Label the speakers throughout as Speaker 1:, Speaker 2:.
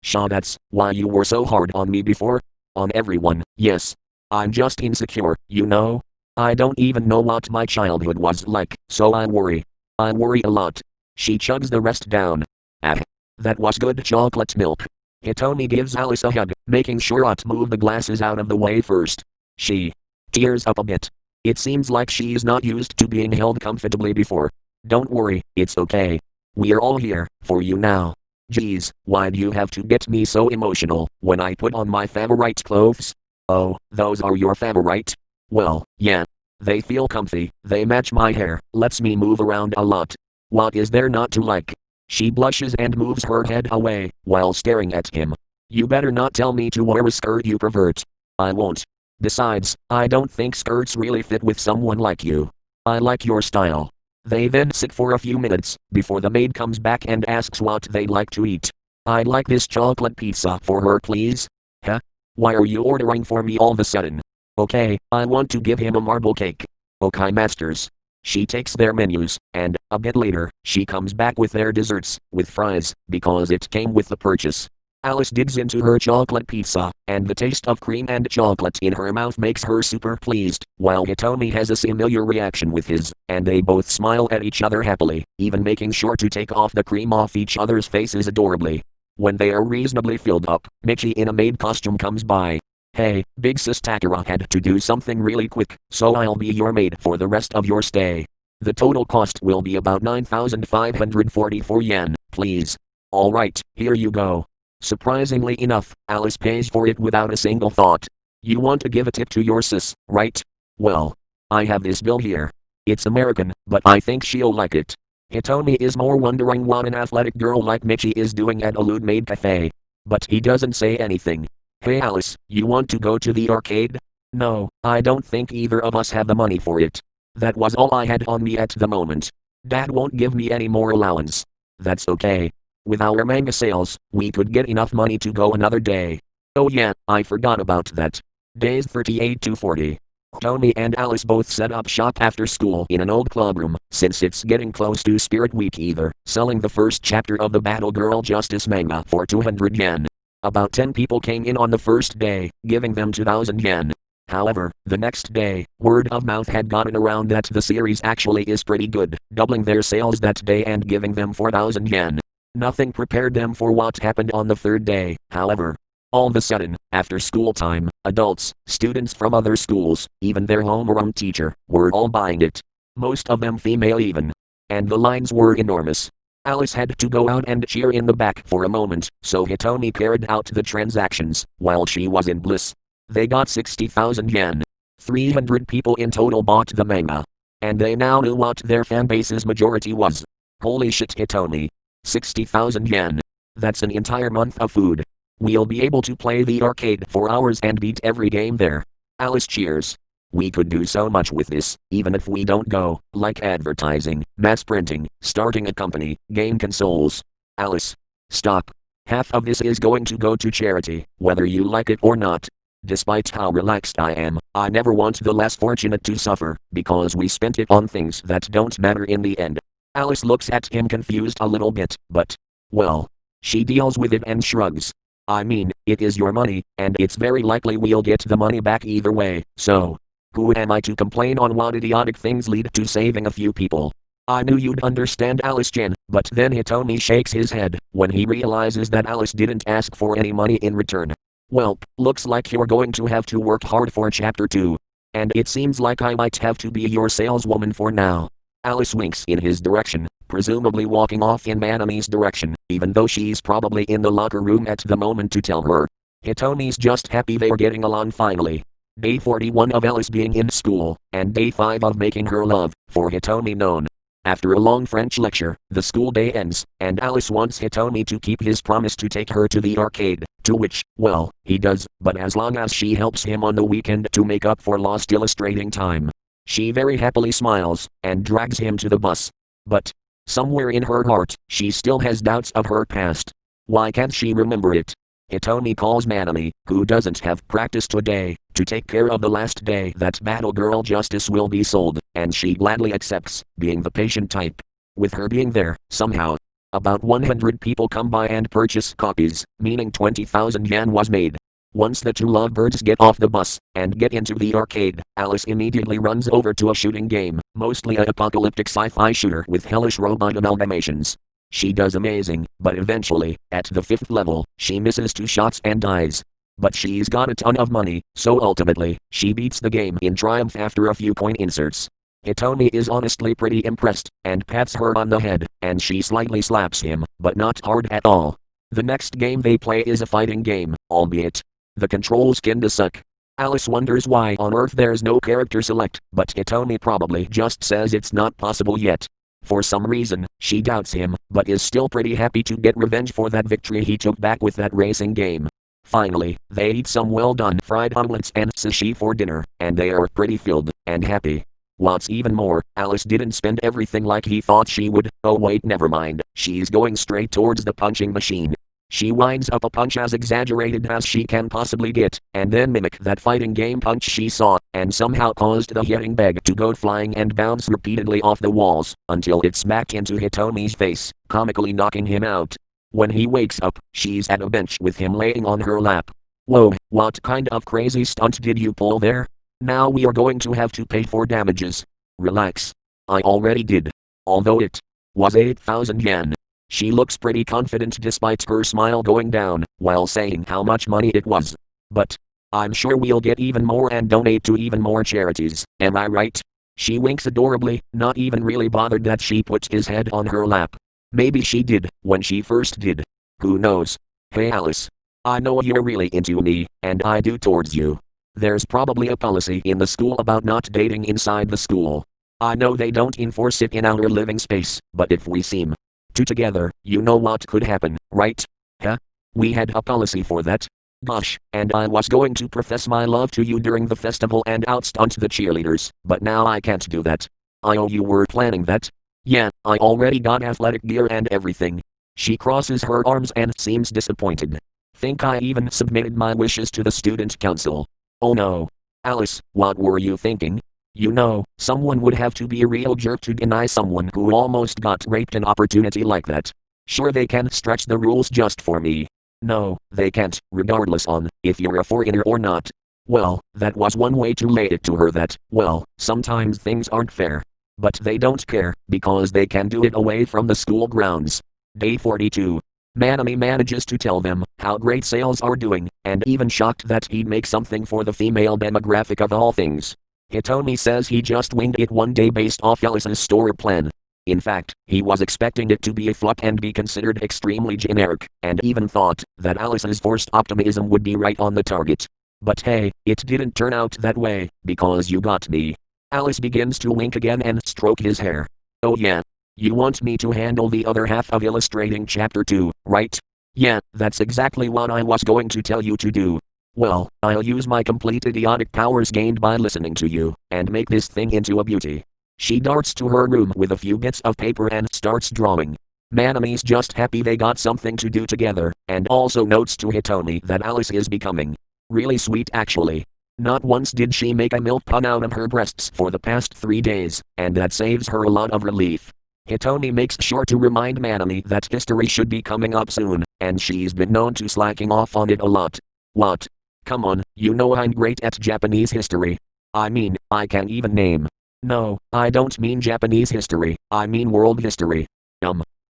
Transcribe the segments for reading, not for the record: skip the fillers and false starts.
Speaker 1: Shaw, that's why you were so hard on me before? On everyone, yes. I'm just insecure, you know? I don't even know what my childhood was like, so I worry. I worry a lot. She chugs the rest down. Ah. That was good chocolate milk. Hitomi gives Alice a hug, making sure to move the glasses out of the way first. She tears up a bit. It seems like she's not used to being held comfortably before. Don't worry, it's okay. We're all here for you now. Geez, why'd you have to get me so emotional when I put on my favorite clothes? Oh, those are your favorite? Well, yeah. They feel comfy, they match my hair, lets me move around a lot. What is there not to like? She blushes and moves her head away, while staring at him. You better not tell me to wear a skirt, you pervert. I won't. Besides, I don't think skirts really fit with someone like you. I like your style. They then sit for a few minutes, before the maid comes back and asks what they'd like to eat. I'd like this chocolate pizza for her, please. Huh? Why are you ordering for me all of a sudden? Okay, I want to give him a marble cake. Okay, masters. She takes their menus, and, a bit later, she comes back with their desserts, with fries, because it came with the purchase. Alice digs into her chocolate pizza, and the taste of cream and chocolate in her mouth makes her super pleased, while Hitomi has a similar reaction with his, and they both smile at each other happily, even making sure to take off the cream off each other's faces adorably. When they are reasonably filled up, Michi in a maid costume comes by. Hey, big sis Takara had to do something really quick, so I'll be your maid for the rest of your stay. The total cost will be about 9,544 yen, please. Alright, here you go. Surprisingly enough, Alice pays for it without a single thought. You want to give a tip to your sis, right? Well, I have this bill here. It's American, but I think she'll like it. Hitomi is more wondering what an athletic girl like Michi is doing at a lewd maid cafe. But he doesn't say anything. Hey Alice, you want to go to the arcade? No, I don't think either of us have the money for it. That was all I had on me at the moment. Dad won't give me any more allowance. That's okay. With our manga sales, we could get enough money to go another day. Oh yeah, I forgot about that. Days 38 to 40. Tony and Alice both set up shop after school in an old clubroom, since it's getting close to Spirit Week either, selling the first chapter of the Battle Girl Justice manga for 200 yen. About 10 people came in on the first day, giving them 2,000 yen. However, the next day, word of mouth had gotten around that the series actually is pretty good, doubling their sales that day and giving them 4,000 yen. Nothing prepared them for what happened on the third day, however. All of a sudden, after school time, adults, students from other schools, even their homeroom teacher, were all buying it. Most of them female even. And the lines were enormous. Alice had to go out and cheer in the back for a moment, so Hitomi carried out the transactions, while she was in bliss. They got 60,000 yen. 300 people in total bought the manga. And they now knew what their fanbase's majority was. Holy shit, Hitomi. 60,000 yen. That's an entire month of food. We'll be able to play the arcade for hours and beat every game there. Alice cheers. We could do so much with this, even if we don't go, like advertising, mass printing, starting a company, game consoles. Alice. Stop. Half of this is going to go to charity, whether you like it or not. Despite how relaxed I am, I never want the less fortunate to suffer, because we spent it on things that don't matter in the end. Alice looks at him confused a little bit, but, well, she deals with it and shrugs. I mean, it is your money, and it's very likely we'll get the money back either way, so who am I to complain on what idiotic things lead to saving a few people? I knew you'd understand, Alice-chan, but then Hitomi shakes his head when he realizes that Alice didn't ask for any money in return. Welp, looks like you're going to have to work hard for chapter 2. And it seems like I might have to be your saleswoman for now. Alice winks in his direction, presumably walking off in Manami's direction, even though she's probably in the locker room at the moment to tell her. Hitomi's just happy they're getting along finally. Day 41 of Alice being in school, and day 5 of making her love, for Hitomi known. After a long French lecture, the school day ends, and Alice wants Hitomi to keep his promise to take her to the arcade, to which, well, he does, but as long as she helps him on the weekend to make up for lost illustrating time. She very happily smiles, and drags him to the bus. But, somewhere in her heart, she still has doubts of her past. Why can't she remember it? Hitomi calls Manami, who doesn't have practice today, to take care of the last day that Battle Girl Justice will be sold, and she gladly accepts, being the patient type. With her being there, somehow. About 100 people come by and purchase copies, meaning 20,000 yen was made. Once the two lovebirds get off the bus and get into the arcade, Alice immediately runs over to a shooting game, mostly a apocalyptic sci-fi shooter with hellish robot amalgamations. She does amazing, but eventually, at the 5th level, she misses 2 shots and dies. But she's got a ton of money, so ultimately, she beats the game in triumph after a few coin inserts. Hitomi is honestly pretty impressed, and pats her on the head, and she slightly slaps him, but not hard at all. The next game they play is a fighting game, albeit the controls kinda suck. Alice wonders why on earth there's no character select, but Hitomi probably just says it's not possible yet. For some reason, she doubts him, but is still pretty happy to get revenge for that victory he took back with that racing game. Finally, they eat some well-done fried omelets and sushi for dinner, and they are pretty filled and happy. What's even more, Alice didn't spend everything like he thought she would. Oh wait, never mind, she's going straight towards the punching machine. She winds up a punch as exaggerated as she can possibly get, and then mimic that fighting game punch she saw, and somehow caused the hitting bag to go flying and bounce repeatedly off the walls, until it smacked into Hitomi's face, comically knocking him out. When he wakes up, she's at a bench with him laying on her lap. Whoa, what kind of crazy stunt did you pull there? Now we are going to have to pay for damages. Relax. I already did. Although it was 8,000 yen. She looks pretty confident despite her smile going down, while saying how much money it was. But I'm sure we'll get even more and donate to even more charities, am I right? She winks adorably, not even really bothered that she puts his head on her lap. Maybe she did, when she first did. Who knows? Hey Alice. I know you're really into me, and I do towards you. There's probably a policy in the school about not dating inside the school. I know they don't enforce it in our living space, but if we seem together, you know what could happen, right? Huh? We had a policy for that. Gosh, and I was going to profess my love to you during the festival and outstunt the cheerleaders, but now I can't do that. You were planning that? Yeah, I already got athletic gear and everything. She crosses her arms and seems disappointed. Think I even submitted my wishes to the student council. Oh no. Alice, what were you thinking? You know, someone would have to be a real jerk to deny someone who almost got raped an opportunity like that. Sure, they can stretch the rules just for me. No, they can't, regardless on if you're a foreigner or not. Well, that was one way to lay it to her that, well, sometimes things aren't fair. But they don't care, because they can do it away from the school grounds. Day 42. Manami manages to tell them how great sales are doing, and even shocked that he'd make something for the female demographic of all things. Hitomi says he just winged it one day based off Alice's store plan. In fact, he was expecting it to be a flop and be considered extremely generic, and even thought that Alice's forced optimism would be right on the target. But hey, it didn't turn out that way, because you got me. Alice begins to wink again and stroke his hair. Oh yeah. You want me to handle the other half of illustrating chapter 2, right? Yeah, that's exactly what I was going to tell you to do. Well, I'll use my complete idiotic powers gained by listening to you, and make this thing into a beauty. She darts to her room with a few bits of paper and starts drawing. Manami's just happy they got something to do together, and also notes to Hitomi that Alice is becoming really sweet actually. Not once did she make a milk pun out of her breasts for the past 3 days, and that saves her a lot of relief. Hitomi makes sure to remind Manami that history should be coming up soon, and she's been known to slacking off on it a lot. What? Come on, you know I'm great at Japanese history. I mean, I can't even name. No, I don't mean Japanese history, I mean world history.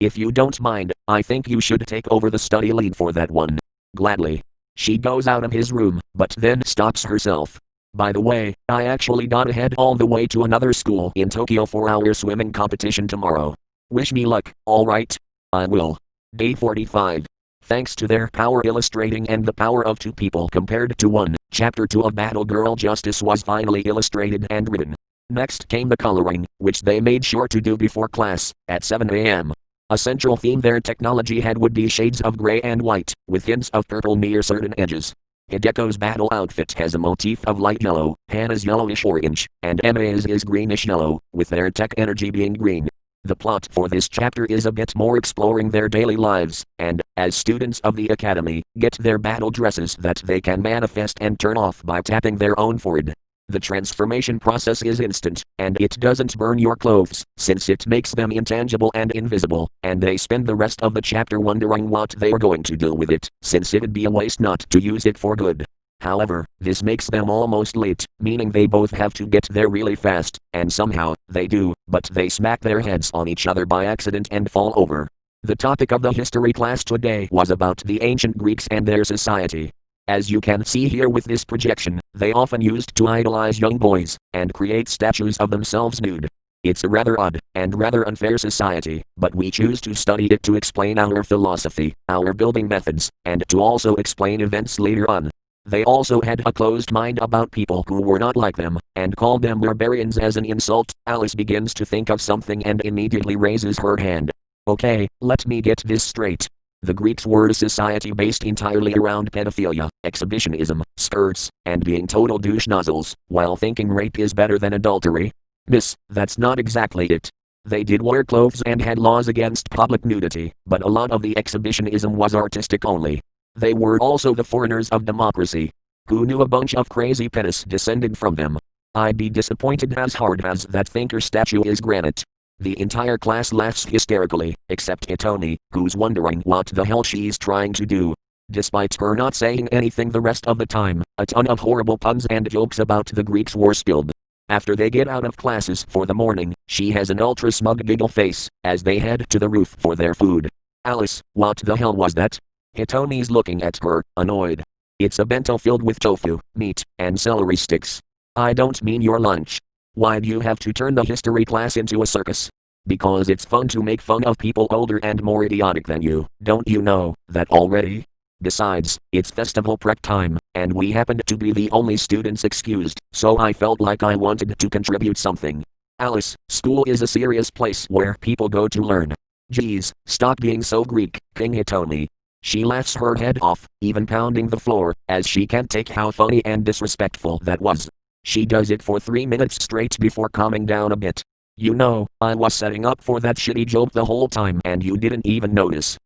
Speaker 1: If you don't mind, I think you should take over the study lead for that one. Gladly. She goes out of his room, but then stops herself. By the way, I actually gotta head all the way to another school in Tokyo for our swimming competition tomorrow. Wish me luck, alright? I will. Day 45. Thanks to their power illustrating and the power of 2 people compared to 1, chapter 2 of Battle Girl Justice was finally illustrated and written. Next came the coloring, which they made sure to do before class, at 7 a.m. A central theme their technology had would be shades of gray and white, with hints of purple near certain edges. Hideko's battle outfit has a motif of light yellow, Hana's yellowish orange, and Emma's is greenish yellow, with their tech energy being green. The plot for this chapter is a bit more exploring their daily lives, and, as students of the academy, get their battle dresses that they can manifest and turn off by tapping their own forehead. The transformation process is instant, and it doesn't burn your clothes, since it makes them intangible and invisible, and they spend the rest of the chapter wondering what they are going to do with it, since it'd be a waste not to use it for good. However, this makes them almost late, meaning they both have to get there really fast, and somehow, they do, but they smack their heads on each other by accident and fall over. The topic of the history class today was about the ancient Greeks and their society. As you can see here with this projection, they often used to idolize young boys, and create statues of themselves nude. It's a rather odd, and rather unfair society, but we choose to study it to explain our philosophy, our building methods, and to also explain events later on. They also had a closed mind about people who were not like them, and called them barbarians as an insult. Alice begins to think of something and immediately raises her hand. Okay, let me get this straight. The Greeks were a society based entirely around pedophilia, exhibitionism, skirts, and being total douche nozzles, while thinking rape is better than adultery. Miss, that's not exactly it. They did wear clothes and had laws against public nudity, but a lot of the exhibitionism was artistic only. They were also the foreigners of democracy. Who knew a bunch of crazy penis descended from them? I'd be disappointed as hard as that thinker statue is granite. The entire class laughs hysterically, except Hitomi, who's wondering what the hell she's trying to do. Despite her not saying anything the rest of the time, a ton of horrible puns and jokes about the Greeks were spilled. After they get out of classes for the morning, she has an ultra smug giggle face, as they head to the roof for their food. Alice, what the hell was that? Hitomi's looking at her, annoyed. It's a bento filled with tofu, meat, and celery sticks. I don't mean your lunch. Why'd you have to turn the history class into a circus? Because it's fun to make fun of people older and more idiotic than you, don't you know that already? Besides, it's festival prep time, and we happened to be the only students excused, so I felt like I wanted to contribute something. Alice, school is a serious place where people go to learn. Geez, stop being so Greek, King Hitomi. She laughs her head off, even pounding the floor, as she can't take how funny and disrespectful that was. She does it for 3 minutes straight before calming down a bit. You know, I was setting up for that shitty joke the whole time and you didn't even notice.